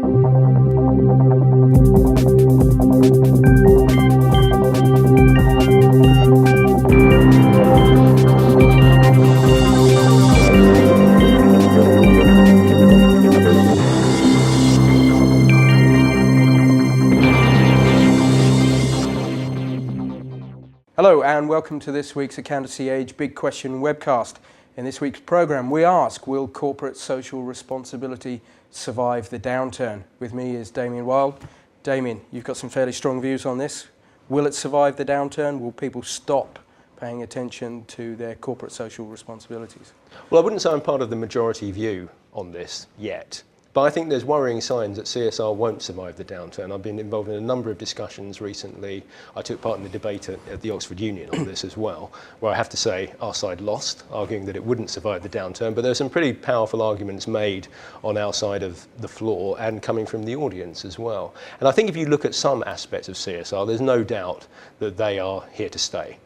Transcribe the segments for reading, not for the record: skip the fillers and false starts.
Hello and welcome to this week's Accountancy Age Big Question webcast. In this week's programme we ask, will corporate social responsibility survive the downturn? With me is Damian Wild. Damian, you've got some fairly strong views on this. Will it survive the downturn? Will people stop paying attention to their corporate social responsibilities? Well, I wouldn't say I'm part of the majority view on this yet. But I think there's worrying signs that CSR won't survive the downturn. I've been involved in a number of discussions recently. I took part in the debate at the Oxford Union on this as well, where I have to say our side lost, arguing that it wouldn't survive the downturn. But there's some pretty powerful arguments made on our side of the floor and coming from the audience as well. And I think if you look at some aspects of CSR, there's no doubt that they are here to stay.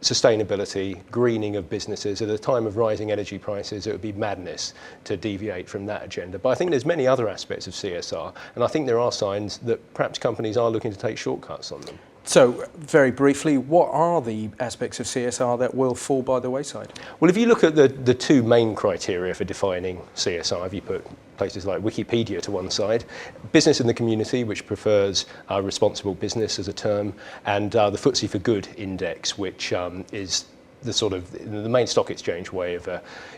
Sustainability, greening of businesses. At a time of rising energy prices, it would be madness to deviate from that agenda. But I think there's many other aspects of CSR, and I think there are signs that perhaps companies are looking to take shortcuts on them. So, very briefly, what are the aspects of CSR that will fall by the wayside? Well, if you look at the two main criteria for defining CSR, if you put places like Wikipedia to one side, business in the community, which prefers responsible business as a term, and the FTSE for Good index, which is the sort of the main stock exchange way of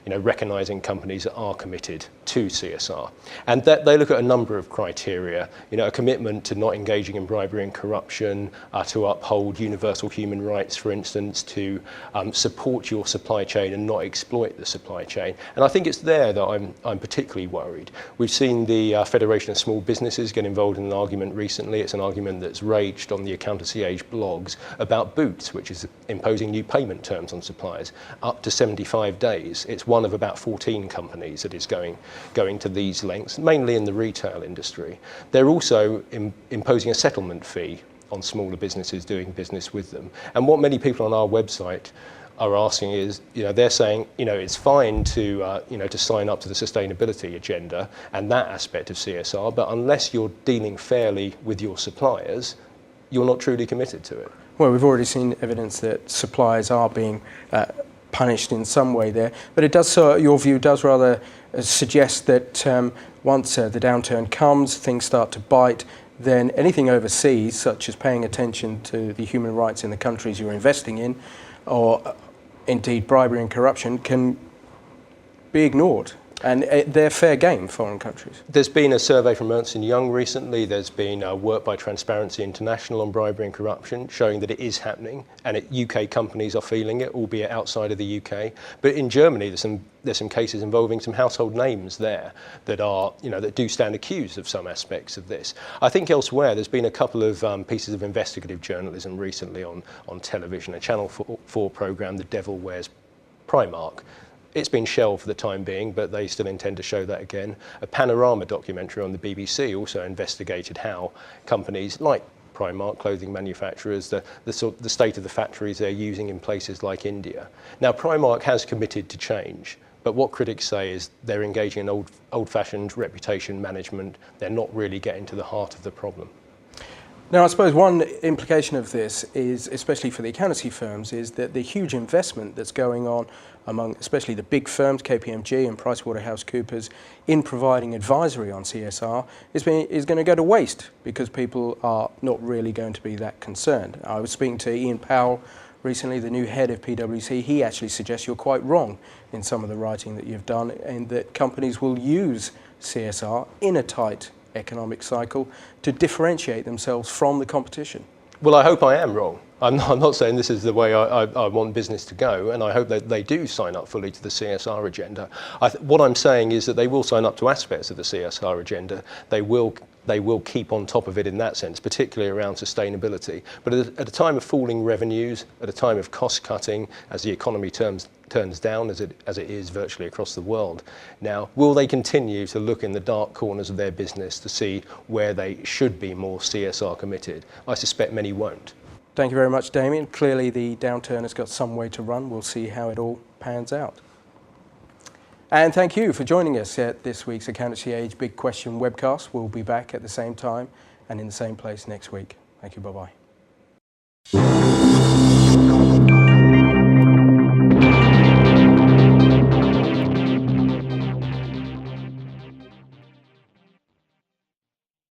recognising companies that are committed to CSR. And that they look at a number of criteria, a commitment to not engaging in bribery and corruption, to uphold universal human rights, for instance, to support your supply chain and not exploit the supply chain. And I think it's there that I'm particularly worried. We've seen the Federation of Small Businesses get involved in an argument recently. It's an argument that's raged on the Accountancy Age blogs about Boots, which is imposing new payment terms on suppliers up to 75 days. It's one of about 14 companies that is going to these lengths, mainly in the retail industry. They're also imposing a settlement fee on smaller businesses doing business with them. And what many people on our website are asking is, they're saying, it's fine to sign up to the sustainability agenda and that aspect of CSR, but unless you're dealing fairly with your suppliers, you're not truly committed to it. Well, we've already seen evidence that suppliers are being punished in some way there, but it does, your view does rather suggest that once the downturn comes, things start to bite, then anything overseas, such as paying attention to the human rights in the countries you're investing in, or indeed bribery and corruption, can be ignored. And they're fair game, foreign countries. There's been a survey from Ernst & Young recently. There's been work by Transparency International on bribery and corruption, showing that it is happening, and UK companies are feeling it, albeit outside of the UK. But in Germany, there's some cases involving some household names there that are, that do stand accused of some aspects of this. I think elsewhere, there's been a couple of pieces of investigative journalism recently on television. A Channel 4 programme, The Devil Wears Primark. It's been shelved for the time being, but they still intend to show that again. A Panorama documentary on the BBC also investigated how companies like Primark, clothing manufacturers, the state of the factories they're using in places like India. Now, Primark has committed to change, but what critics say is they're engaging in old-fashioned reputation management. They're not really getting to the heart of the problem. Now, I suppose one implication of this is, especially for the accountancy firms, is that the huge investment that's going on among especially the big firms, KPMG and PricewaterhouseCoopers, in providing advisory on CSR is going to go to waste because people are not really going to be that concerned. I was speaking to Ian Powell recently, the new head of PwC. He actually suggests you're quite wrong in some of the writing that you've done, and that companies will use CSR in a tight economic cycle to differentiate themselves from the competition. Well, I hope I am wrong. I'm not saying this is the way I want business to go, and I hope that they do sign up fully to the CSR agenda. What I'm saying is that they will sign up to aspects of the CSR agenda. They will keep on top of it in that sense, particularly around sustainability. But at a time of falling revenues, at a time of cost cutting, as the economy turns down, as it is virtually across the world now, will they continue to look in the dark corners of their business to see where they should be more CSR committed? I suspect many won't. Thank you very much, Damian. Clearly the downturn has got some way to run. We'll see how it all pans out. And thank you for joining us at this week's Accountancy Age Big Question webcast. We'll be back at the same time and in the same place next week. Thank you. Bye-bye.